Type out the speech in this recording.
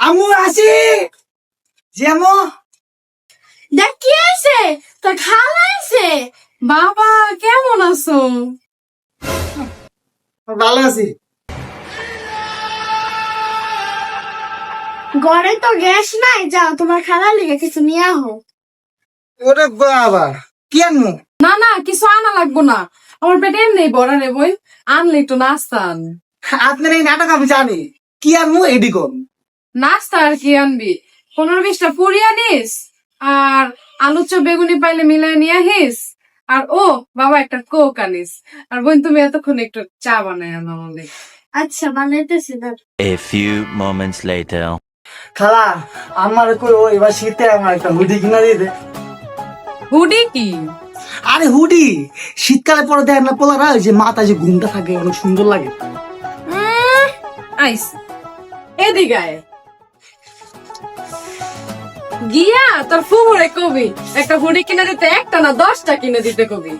আমু আসি যেমন দেখ কি আছে তোর খালা আছে। বাবা কেমন আছো? ভালো আছি। ঘরে তো গ্যাস নাই, যাও তোমার খালার লিগে কিছু নিয়ে আহো। ওরে বাবা কি আনমু? না না, কিছু আনা লাগবো না, আমার পেটে এমনি বড় রে বই, আনলে একটু নাস্তা আন। আপনার এই নাটক আমি জানি, কি আনমু এডি কোন। নাস্তা আর কি আনবি, 15-20টা পুরি আনিস, আর আলু চপ বেগুনি পাইলে মিলাই নিয়ে আহিস, আর ও বাবা একটা কোক আনিস, আর বোন তুমি এতক্ষণ একটু চা বানায় আনো আমাদের। আচ্ছা বানাইতেছি না। A few moments later. খালা আমার কই ও এবার শীতে আমার একটা হুডি কিনা দিয়ে দে। হুডি কি? আরে হুডি শীতকালে পরে দেখ না পোলারা, ওই যে মাথা যে ঘুমটা থাকে অনেক সুন্দর লাগে। আইস এদিকে আয়। গিয়া তোর ফুবুরে কবি একটা হুডি কিনে দিতে, একটা না 10টা কিনে দিতে কবি।